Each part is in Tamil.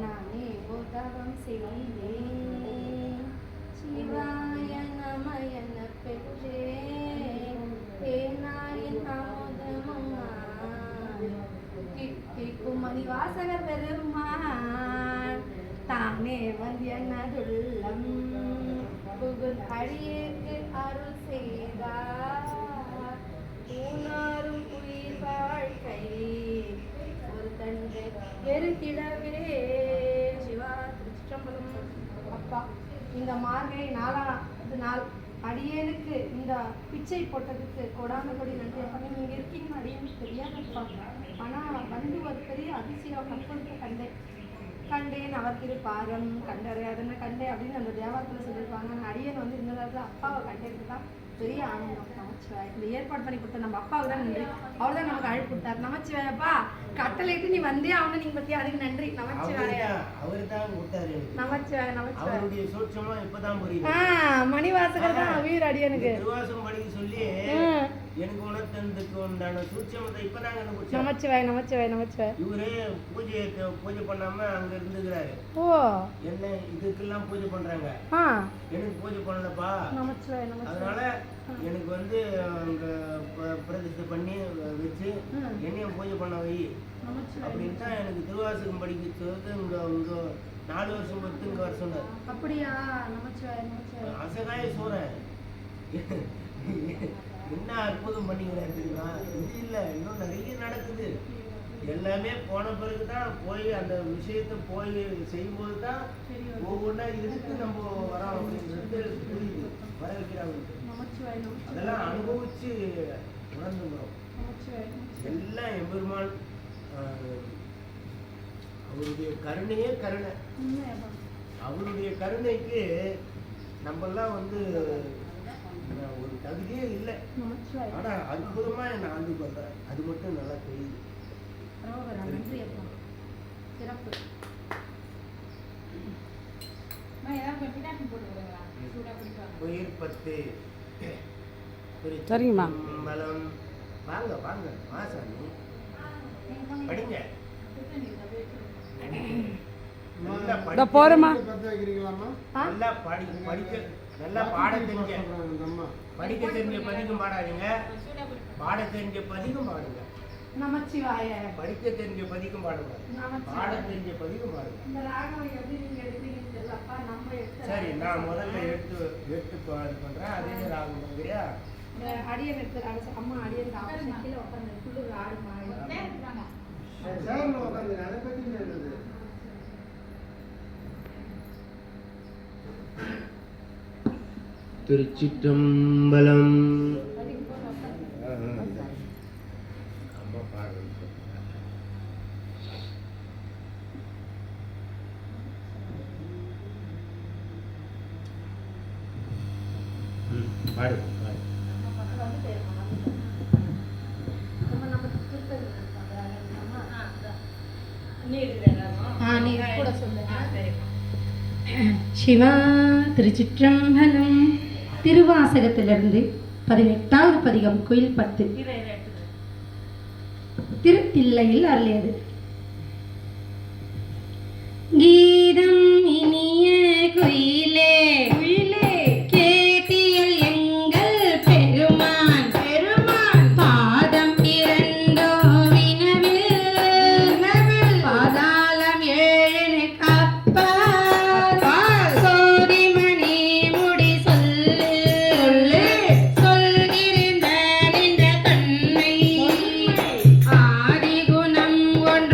நானே உதவம் செய்தேன் சிவாய நமயன பெற்றேன் தேனாயின் அமுதமுமாய் தித்திக்கும் மணிவாசகர் பெருமான் தானே வந்தியனதுள்ளம் புகுந் அடியேற்கு அருள் செய்தார் ஊனாரும் உயிர் வாழ்க்கை ஒரு தன்றை வெறுத்திடவே சிவா திருச்சிற்றம்பலம். அப்பா, இந்த மார்கழி 4வது நாள் அடியேனுக்கு இந்த பிச்சை போட்டதுக்கு கொடான கொடி நன்றி. அப்பா, நீங்கள் இருக்கீங்கன்னு அடியேனுக்கு தெரியாதப்பா. ஆனால் வந்து ஒரு பெரிய அதிசயம் கற்பொழுது கண்டேன் அவர் திருப்பாரம் கண்டறியாதுன்னு கண்டேன் அப்படின்னு அந்த தேவாரத்தில் சொல்லியிருப்பாங்க. ஆனால் அடியன் வந்து இந்த நேரத்தில் அப்பாவை கண்டதுக்கு தான் பெரிய ஆனந்தம். நமச்சிவாய், இந்த ஏற்பாடு பண்ணி கொடுத்த நம்ம அப்பாவுக்கு தான் நன்றி. அவர் தான் நமக்கு அழைப்பு கொடுத்தார். நமச்சிவாயப்பா, கட்டளைட்டு நீ வந்தே அவனை நீங்க பத்தி அதுக்கு நன்றி. நமச்சிவாயா, நமச்சிவாய நமச்சிவாய. மணிவாசகர் தான் வீர அடியனுக்கு சொல்லி எனக்கு உணர்த்ததுக்கு உண்டான சூட்சமத்தை இப்பதான் கண்டுபிடிச்சேன். நமச்சிவாய் நமச்சிவாய் நமச்சிவாய். இவரு பூஜை பண்ணாம அங்க இருந்துக்கிறாரு. ஓ, என்ன இதுக்கெல்லாம் பூஜை பண்றாங்க, எனக்கு பூஜை பண்ணலப்பா. நமச்சிவாய் நமச்சிவாய். அதனால எனக்கு வந்து அங்க பிரதிஷ்டை பண்ணி வச்சு என்னையும் பூஜை பண்ண வை அப்படின்னு தான் எனக்கு திருவாசகம் படிக்க சொல்லிட்டு இங்க 4 வருஷம் பொறுத்து இங்க வர சொன்னார். அப்படியா? நமச்சிவாய் நமச்சிவாய். அசகாய சோறேன் என்ன அற்புதம் பண்ணிக்கிறாரு தெரியுமா? இது இல்லை, இன்னும் நிறைய நடக்குது. எல்லாமே போன பிறகுதான் போய் அந்த விஷயத்தை போய் செய்யும்போது தான் ஒவ்வொன்றா இதுக்கு நம்ம வரோம் அப்படின்றது புரியுது. வர வைக்கிறாங்க. அதெல்லாம் அனுபவிச்சு உணர்ந்துக்கிறோம். எல்லாம் எம்பெருமான் அவருடைய கருணையே கருணை. அவருடைய கருணைக்கு நம்மெல்லாம் வந்து ஒரு தகுதியே இல்லை. ஆனா அற்புதமா என்ன ஆண்டு பண்றேன், அது மட்டும் நல்லா தெரியுது. உயிர் பத்து சரிங்கம்மா. மலம் வாங்க வாங்க மாசாமி படிங்க. போறமா நல்லா படிக்க நல்லா பாட தெரிஞ்ச படிக்க தெரிஞ்ச பதிகம் பாடாதீங்க, பாட தெரிஞ்ச பதிகம் பாடுங்க. நமச்சிவாய. படிக்க தெரிஞ்ச பதிகம் பாடுங்க, பாட தெரிஞ்ச பதிகம் பாடுங்க. சரி, நான் முதல்ல எடுத்து பண்றேன். அதே ராகம் பண்ணுறியா? அடியன் எடுத்து அம்மா அடியன் கீழே உட்காந்து புல்லு ஆடு மாடு உட்காந்து அதை பத்தி திருச்சிற்றம்பலம். பாடு சிவா திருச்சிற்றம்பலம். திருவாசகத்திலிருந்து 18வது பதிகம் குயில் 10 திருத்தில்லையில் அருளியது. கீதம் இனிய குயிலே குயிலே கேட்டியல் எங்கள் பெருமான் பெருமான் பாதம் இரண்டோ வினவில் பாதாளம் 7 கப்பால் சோதிமணி முடி சொல்லு சொல்கிருந்த நின்ற தன்மை ஆதி குணம் கொண்டு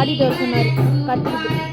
பாடிட்டு வர சொன்னார் கற்றுக்கிட்டு.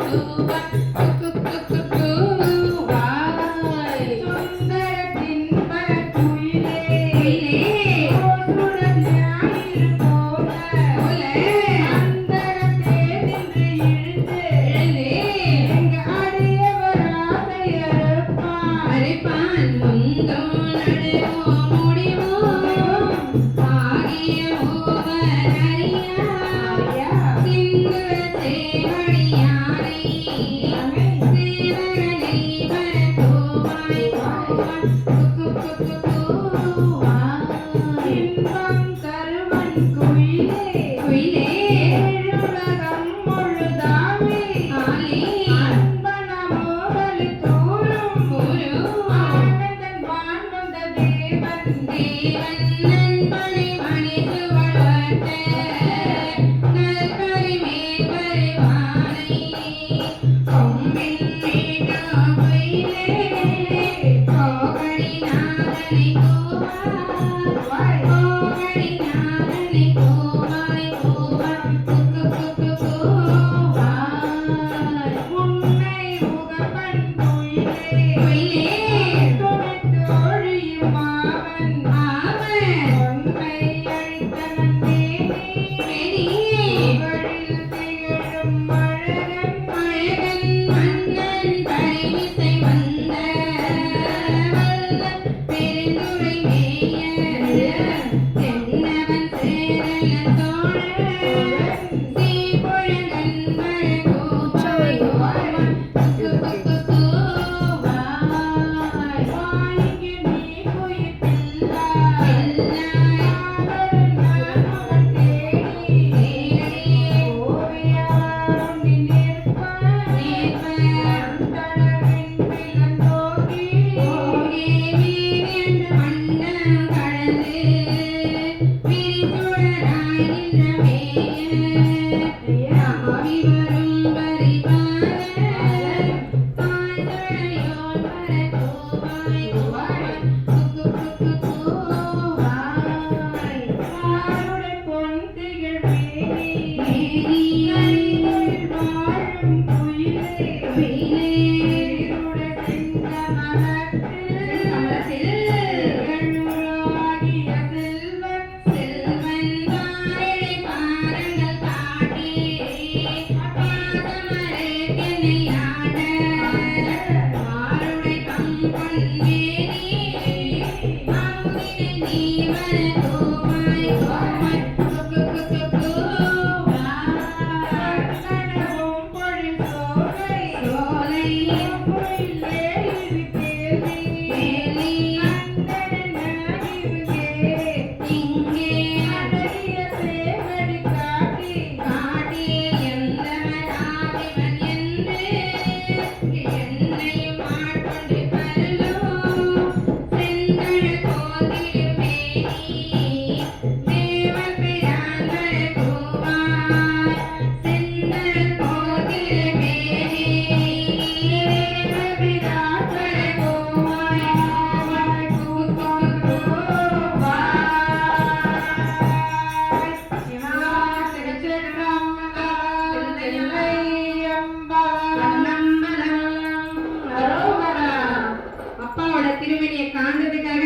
திருமணியை காண்றதுக்காக